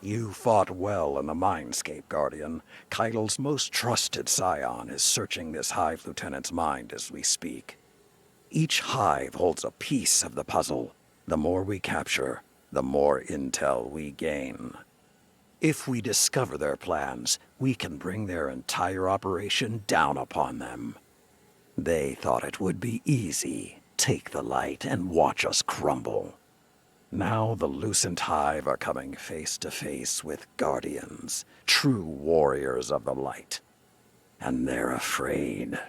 You fought well in the Mindscape, Guardian. Keitel's most trusted scion is searching this Hive Lieutenant's mind as we speak. Each hive holds a piece of the puzzle. The more we capture, the more intel we gain. If we discover their plans, we can bring their entire operation down upon them. They thought it would be easy. Take the light and watch us crumble. Now the Lucent Hive are coming face to face with Guardians, true warriors of the light. And they're afraid.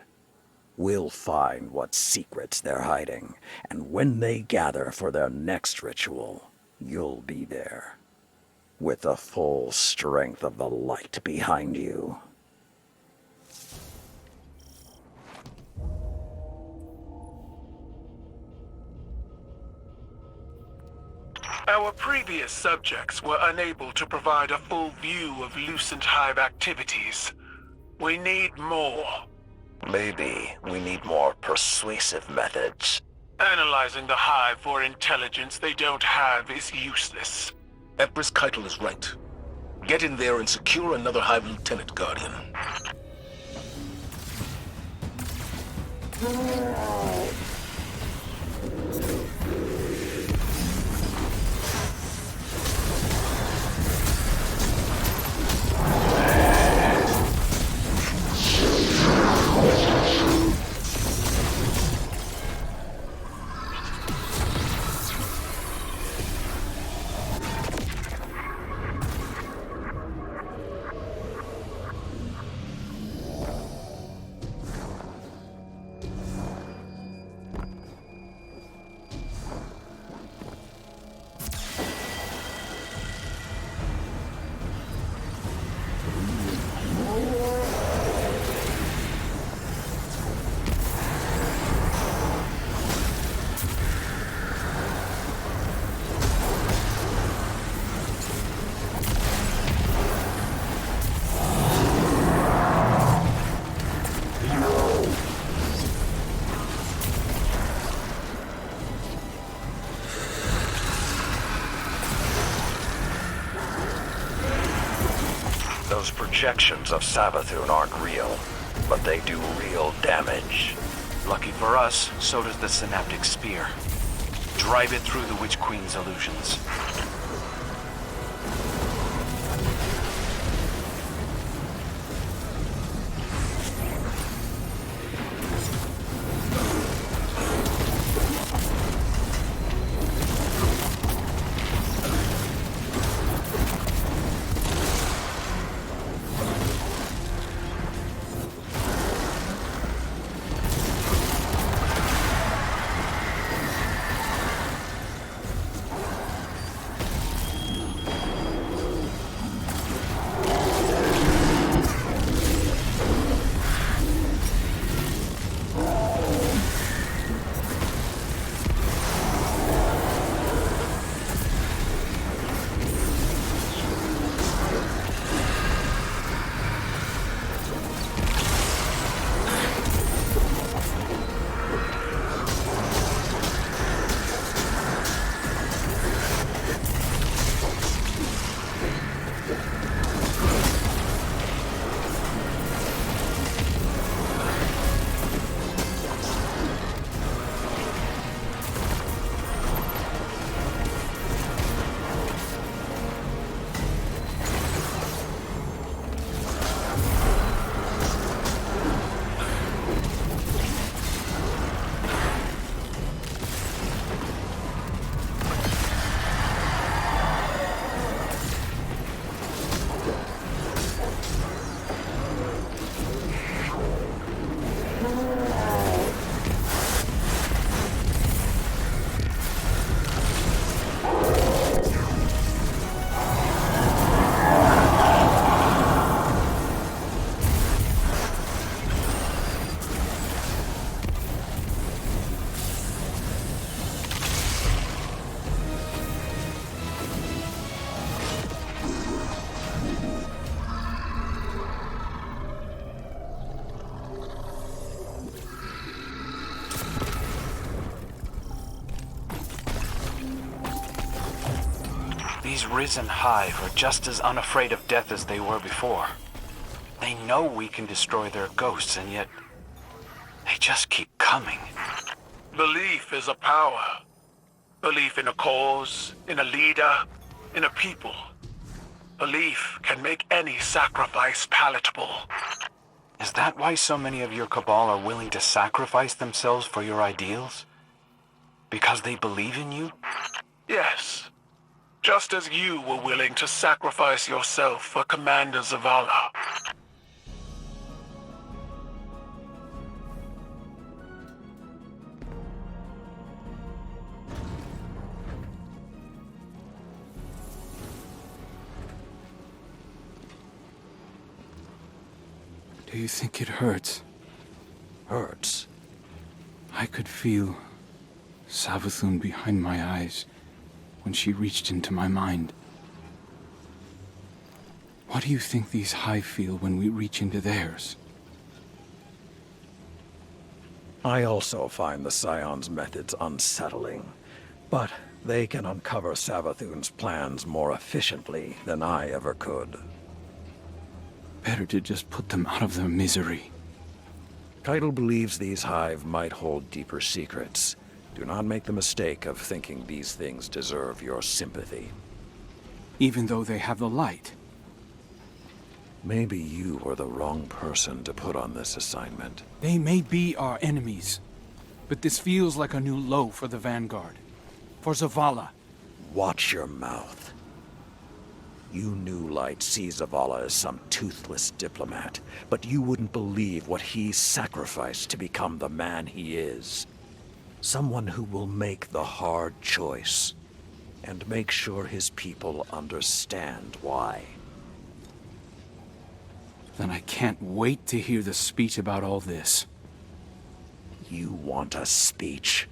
We'll find what secrets they're hiding, and when they gather for their next ritual, you'll be there. With the full strength of the light behind you. Our previous subjects were unable to provide a full view of Lucent Hive activities. We need more. Maybe we need more persuasive methods. Analyzing the Hive for intelligence they don't have is useless. Empress Keitel is right. Get in there and secure another Hive Lieutenant, Guardian. Those projections of Savathun aren't real, but they do real damage. Lucky for us, so does the Synaptic Spear. Drive it through the Witch Queen's illusions. This risen hive are just as unafraid of death as they were before. They know we can destroy their ghosts, and yet they just keep coming. Belief is a power. Belief in a cause, in a leader, in a people. Belief can make any sacrifice palatable. Is that why so many of your Cabal are willing to sacrifice themselves for your ideals? Because they believe in you? Yes. Just as you were willing to sacrifice yourself for Commander Zavala. Do you think it hurts? Hurts? I could feel Savathun behind my eyes when she reached into my mind. What do you think these hive feel when we reach into theirs? I also find the Scion's methods unsettling, but they can uncover Savathun's plans more efficiently than I ever could. Better to just put them out of their misery. Keitel believes these hive might hold deeper secrets. Do not make the mistake of thinking these things deserve your sympathy. Even though they have the light. Maybe you were the wrong person to put on this assignment. They may be our enemies, but this feels like a new low for the Vanguard. For Zavala. Watch your mouth. You New Light see Zavala as some toothless diplomat, but you wouldn't believe what he sacrificed to become the man he is. Someone who will make the hard choice, and make sure his people understand why. Then I can't wait to hear the speech about all this. You want a speech?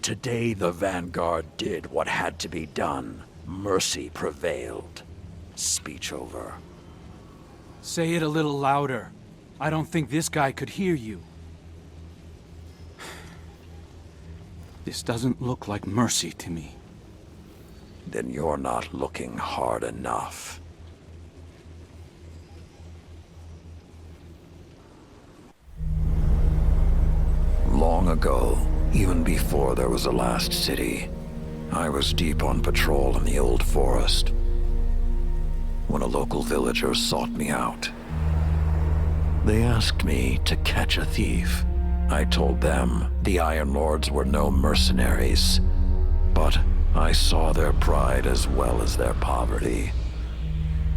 Today the Vanguard did what had to be done. Mercy prevailed. Speech over. Say it a little louder. I don't think this guy could hear you. This doesn't look like mercy to me. Then you're not looking hard enough. Long ago, even before there was a last city, I was deep on patrol in the old forest when a local villager sought me out. They asked me to catch a thief. I told them the Iron Lords were no mercenaries, but I saw their pride as well as their poverty.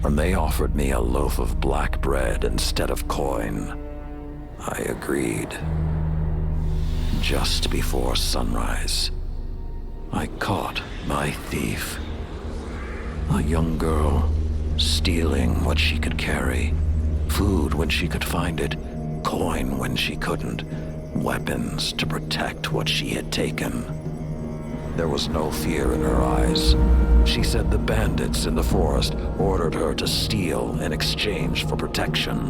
And they offered me a loaf of black bread instead of coin. I agreed. Just before sunrise, I caught my thief. A young girl, stealing what she could carry. Food when she could find it, coin when she couldn't, weapons to protect what she had taken. There was no fear in her eyes. She said the bandits in the forest ordered her to steal in exchange for protection.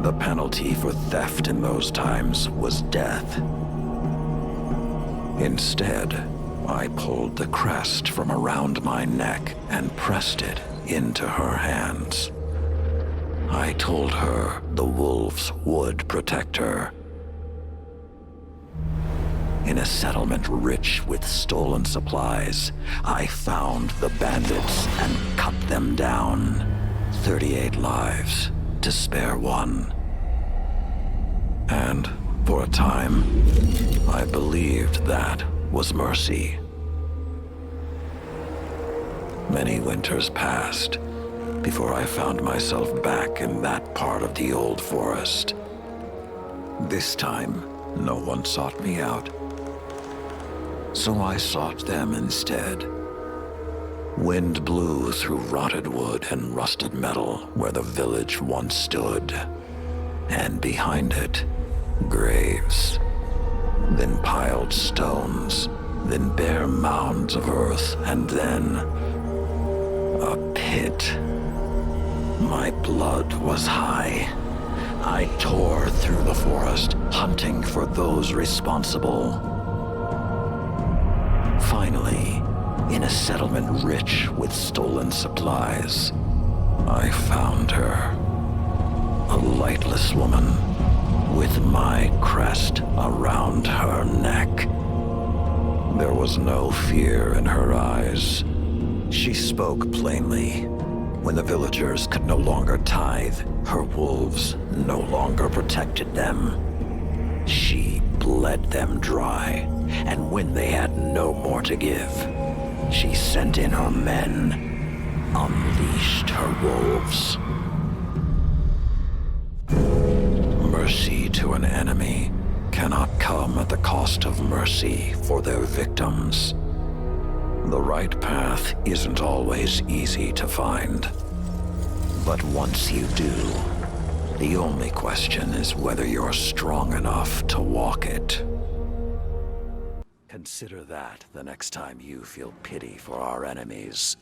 The penalty for theft in those times was death. Instead, I pulled the crest from around my neck and pressed it into her hands. I told her the wolves would protect her. In a settlement rich with stolen supplies, I found the bandits and cut them down. 38 lives to spare one. And for a time, I believed that was mercy. Many winters passed before I found myself back in that part of the old forest. This time, no one sought me out. So I sought them instead. Wind blew through rotted wood and rusted metal where the village once stood. And behind it, graves. Then piled stones, then bare mounds of earth, and then a pit. My blood was high. I tore through the forest, hunting for those responsible. Finally, in a settlement rich with stolen supplies. I found her. A lightless woman with my crest around her neck. There was no fear in her eyes. She spoke plainly. When the villagers could no longer tithe, her wolves no longer protected them. She bled them dry, and when they had no more to give, she sent in her men, unleashed her wolves. Mercy to an enemy cannot come at the cost of mercy for their victims. The right path isn't always easy to find. But once you do, the only question is whether you're strong enough to walk it. Consider that the next time you feel pity for our enemies.